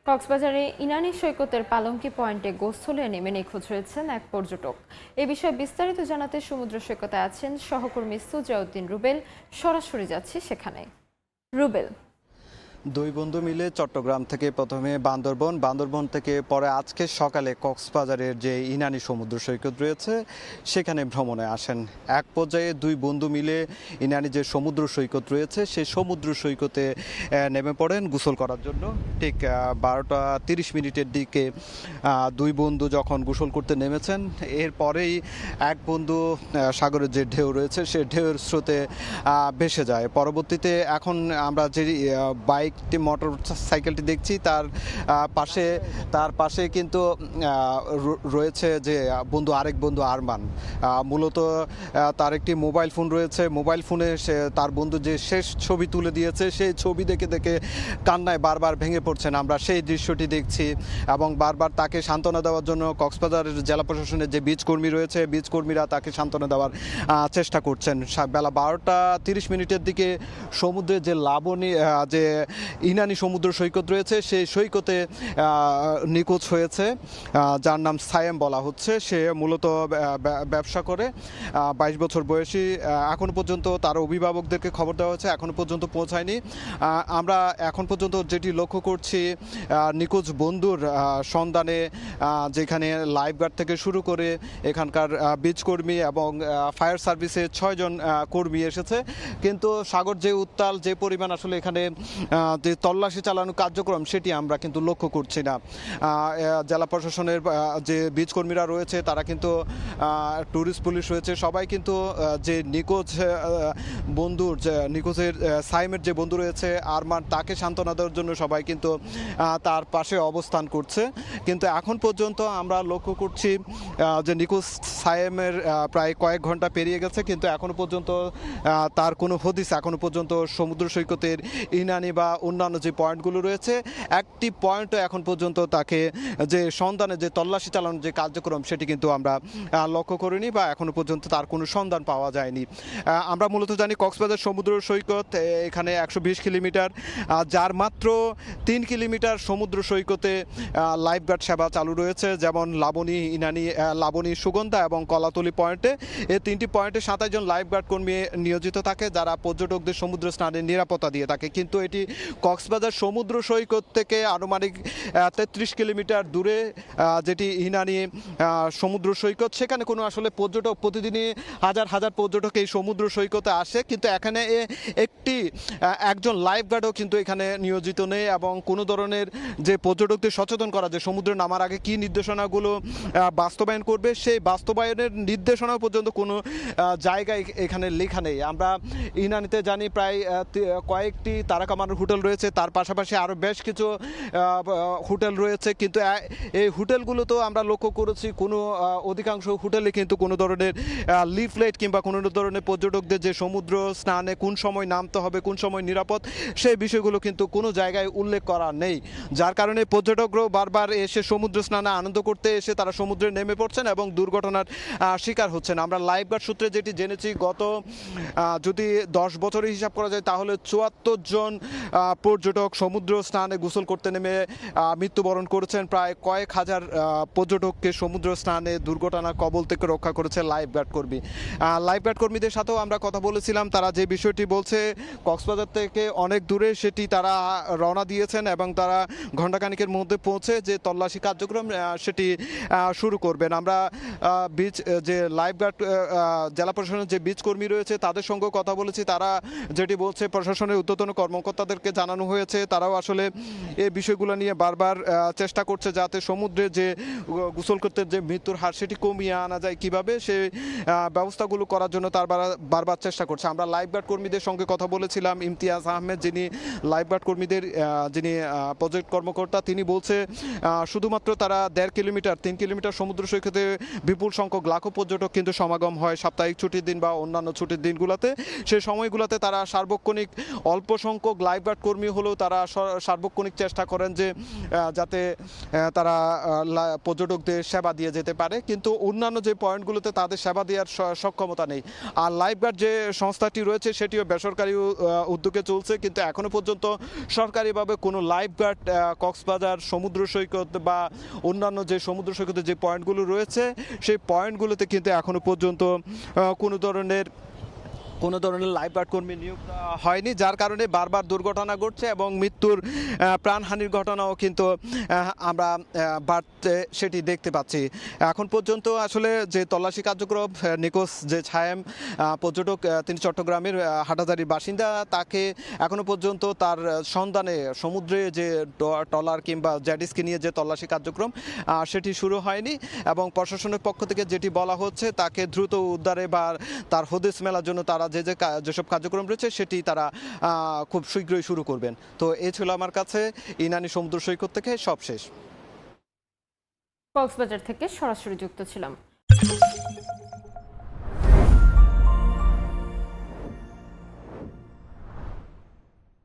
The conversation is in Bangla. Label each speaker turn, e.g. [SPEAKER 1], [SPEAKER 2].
[SPEAKER 1] কক্সবাজারে ইনানী সৈকতের পালঙ্কি পয়েন্টে গোসলে নেমে নিখোঁজ হয়েছেন এক পর্যটক। এ বিষয়ে বিস্তারিত জানাতে সমুদ্র সৈকতে আছেন সহকর্মী সুজাউদ্দিন রুবেল। সরাসরি যাচ্ছি সেখানে। রুবেল,
[SPEAKER 2] দুই বন্ধু মিলে চট্টগ্রাম থেকে প্রথমে বান্দরবন থেকে পরে আজকে সকালে কক্সবাজারের যে ইনানী সমুদ্র সৈকত রয়েছে সেখানে ভ্রমণে আসেন। এক পর্যায়ে দুই বন্ধু মিলে ইনানী যে সমুদ্র সৈকত রয়েছে সেই সমুদ্র সৈকতে নেমে পড়েন গোসল করার জন্য। ঠিক 12টা 30 মিনিটের দিকে দুই বন্ধু যখন গোসল করতে নেমেছেন, এরপরেই এক বন্ধু সাগরের যে ঢেউ রয়েছে সে ঢেউয়ের স্রোতে ভেসে যায়। পরবর্তীতে এখন আমরা যে বাইকটি মোটর সাইকেলটি দেখছি তার পাশে কিন্তু রয়েছে যে আরেক বন্ধু আরমান। মূলত তার একটি মোবাইল ফোন রয়েছে। মোবাইল ফোনে সে তার বন্ধু যে শেষ ছবি তুলে দিয়েছে সেই ছবি দেখে দেখে কান্নায় বারবার ভেঙে পড়ছেন। আমরা সেই দৃশ্যটি দেখছি এবং বারবার তাকে সান্ত্বনা দেওয়ার জন্য কক্সবাজার জেলা প্রশাসনের যে বীজ কর্মী রয়েছে, বীজ কর্মীরা তাকে সান্ত্বনা দেওয়ার চেষ্টা করছেন। বেলা 12টা 30 মিনিটের দিকে সমুদ্রে যে যে ইনানী সমুদ্র সৈকত রয়েছে সেই সৈকতে নিখোঁজ হয়েছে যার নাম সায়েম বলা হচ্ছে। সে মূলত ব্যবসা করে, 22 বছর বয়সী। এখনো পর্যন্ত তার অভিভাবকদেরকে খবর দেওয়া হয়েছে, এখনো পর্যন্ত পৌঁছায়নি। আমরা এখন পর্যন্ত যেটি লক্ষ্য করছি, নিখোঁজ বন্ধুর সন্ধানে যেখানে লাইফগার্ড থেকে শুরু করে এখানকার বীজ কর্মী এবং ফায়ার সার্ভিসের 6 জন কর্মী এসেছে, কিন্তু সাগর যে উত্তাল, যে পরিমাণ আসলে এখানে যে তল্লাশি চালানো কার্যক্রম সেটি আমরা কিন্তু লক্ষ্য করছি না। জেলা প্রশাসনের যে বীজ কর্মীরা রয়েছে তারা কিন্তু, ট্যুরিস্ট পুলিশ রয়েছে, সবাই কিন্তু যে নিখোঁজের সাইমের যে বন্ধু রয়েছে আরমান, তাকে সান্ত্বনা দেওয়ার জন্য সবাই কিন্তু তার পাশে অবস্থান করছে। কিন্তু এখন পর্যন্ত আমরা লক্ষ্য করছি যে নিখোঁজ সাইমের প্রায় কয়েক ঘন্টা পেরিয়ে গেছে, কিন্তু এখনো পর্যন্ত তার কোনো হদিস এখনো পর্যন্ত সমুদ্র সৈকতের ইনানী বা অন্যান্য যে পয়েন্টগুলো রয়েছে একটি পয়েন্টও এখন পর্যন্ত তাকে যে সন্ধানে যে তল্লাশি চালানোর যে কার্যক্রম সেটি কিন্তু আমরা লক্ষ্য করিনি বা এখনো পর্যন্ত তার কোনো সন্ধান পাওয়া যায়নি। আমরা মূলত জানি কক্সবাজার সমুদ্র সৈকত এখানে 120 কিলোমিটার, যার মাত্র 3 কিলোমিটার সমুদ্র সৈকতে লাইফগার্ড সেবা চালু রয়েছে, যেমন লাবণী, সুগন্ধা এবং কলাতলি পয়েন্টে। এই 3টি পয়েন্টে 27 জন লাইফগার্ড কর্মী নিয়োজিত থাকে যারা পর্যটকদের সমুদ্র স্নানের নিরাপত্তা দিয়ে থাকে। কিন্তু এটি কক্সবাজার সমুদ্র সৈকত থেকে আনুমানিক 33 কিলোমিটার দূরে যেটি ইনানী সমুদ্র সৈকত, সেখানে কোনো আসলে পর্যটক, প্রতিদিনই হাজার হাজার পর্যটক এই সমুদ্র সৈকতে আসে, কিন্তু এখানে একজন লাইফগার্ডও কিন্তু এখানে নিয়োজিত নেই এবং কোনো ধরনের যে পর্যটকদের সচেতন করা, যে সমুদ্রে নামার আগে কী নির্দেশনাগুলো বাস্তবায়ন করবে সেই বাস্তবায়নের নির্দেশনা পর্যন্ত কোনো জায়গায় এখানে লেখা নেই। আমরা ইনানীতে জানি প্রায় কয়েকটি তারকামানের হোটেল রয়েছে, তার পাশাপাশি আরও বেশ কিছু হোটেল রয়েছে, কিন্তু এই হোটেলগুলোতেও আমরা লক্ষ্য করেছি কোনো অধিকাংশ হোটেলে কিন্তু কোনো ধরনের লিফলেট কিংবা কোনো ধরনের পর্যটকদের যে সমুদ্র স্নানে কোন সময় নামতে হবে, কোন সময় নিরাপদ, সেই বিষয়গুলো কিন্তু কোনো জায়গায় উল্লেখ করা নেই। যার কারণে পর্যটকরাও বারবার এসে সমুদ্র স্নানে আনন্দ করতে এসে তারা সমুদ্রে নেমে পড়ছেন এবং দুর্ঘটনার শিকার হচ্ছেন। আমরা লাইফগার্ড সূত্রে যেটি জেনেছি, গত যদি 10 বছরের হিসাব করা যায় তাহলে 74 জন পর্যটক সমুদ্র স্নানে গোসল করতে নেমে মৃত্যুবরণ করেছেন। প্রায় কয়েক হাজার পর্যটককে সমুদ্র স্নানে দুর্ঘটনার কবল থেকে রক্ষা করেছে লাইফগার্ড কর্মীদের সাথেও আমরা কথা বলেছিলাম। তারা যে বিষয়টি বলছে, কক্সবাজার থেকে অনেক দূরে সেটি তারা রওনা দিয়েছেন এবং তারা ঘণ্টাখানিকের মধ্যে পৌঁছে যে তল্লাশি কার্যক্রম সেটি শুরু করবেন। আমরা যে লাইফগার্ড জেলা প্রশাসনের যে বীজ কর্মী রয়েছে তাদের সঙ্গে কথা বলেছি। তারা যেটি বলছে, প্রশাসনের ঊর্ধ্বতন কর্মকর্তাদেরকে জানানো হয়েছে, তারাও আসলে এই বিষয়গুলো নিয়ে বারবার চেষ্টা করছে যাতে সমুদ্রে যে গোসল করতে যে মৃত্যুর হার সেটি কমিয়ে আনা যায়, কিভাবে সেই ব্যবস্থাগুলো করার জন্য তার বারবার চেষ্টা করছে। আমরা লাইফগার্ড কর্মীদের সঙ্গে কথা বলেছিলাম। ইমতিয়াজ আহমেদ, যিনি লাইফগার্ড কর্মীদের যিনি প্রজেক্ট কর্মকর্তা, তিনি বলছে শুধুমাত্র তারা 1.5 কিলোমিটার 3 কিলোমিটার সমুদ্র সৈকতে বিপুল সংখ্যক লাখো পর্যটক কিন্তু সমাগম হয় সাপ্তাহিক ছুটির দিন বা অন্যান্য ছুটির দিনগুলোতে। সেই সময়গুলোতে তারা সার্বক্ষণিক অল্প সংখ্যক লাইফগার্ড কর্মী হলেও তারা সার্বক্ষণিক চেষ্টা করেন যে যাতে তারা পর্যটকদের সেবা দিয়ে যেতে পারে, কিন্তু অন্যান্য যে পয়েন্টগুলোতে তাদের সেবা দেওয়ার সক্ষমতা নেই। আর লাইফগার্ড যে সংস্থাটি রয়েছে সেটিও বেসরকারি উদ্যোগে চলছে, কিন্তু এখনো পর্যন্ত সরকারিভাবে কোনো লাইফগার্ড কক্সবাজার সমুদ্র সৈকত বা অন্যান্য যে সমুদ্র সৈকতের যে পয়েন্টগুলো রয়েছে সেই পয়েন্টগুলোতে কিন্তু এখনো পর্যন্ত কোনো ধরনের লাইফগার্ড কর্মী নিয়োগ হয়নি, যার কারণে বারবার দুর্ঘটনা ঘটছে এবং মৃত্যুর প্রাণহানির ঘটনাও কিন্তু আমরা বাড়তে সেটি দেখতে পাচ্ছি। এখন পর্যন্ত আসলে যে তল্লাশি কার্যক্রম, নিখোঁজ যে ছায়েম পর্যটক, তিনি চট্টগ্রামের হাটাজারির বাসিন্দা, তাকে এখনো পর্যন্ত তার সন্ধানে সমুদ্রে যে ট্রলার কিংবা জেটস্কি নিয়ে যে তল্লাশি কার্যক্রম সেটি শুরু হয়নি এবং প্রশাসনের পক্ষ থেকে যেটি বলা হচ্ছে তাকে দ্রুত উদ্ধারে বা তার হদিস মেলার জন্য তারা যেসব কার্যক্রম রয়েছে সেটি তারা খুব শীঘ্রই শুরু করবেন। তো এই ছিল আমার কাছে ইনানি সমুদ্র সৈকত থেকে সব শেষ।
[SPEAKER 1] কক্সবাজার থেকে সরাসরি যুক্ত ছিলাম।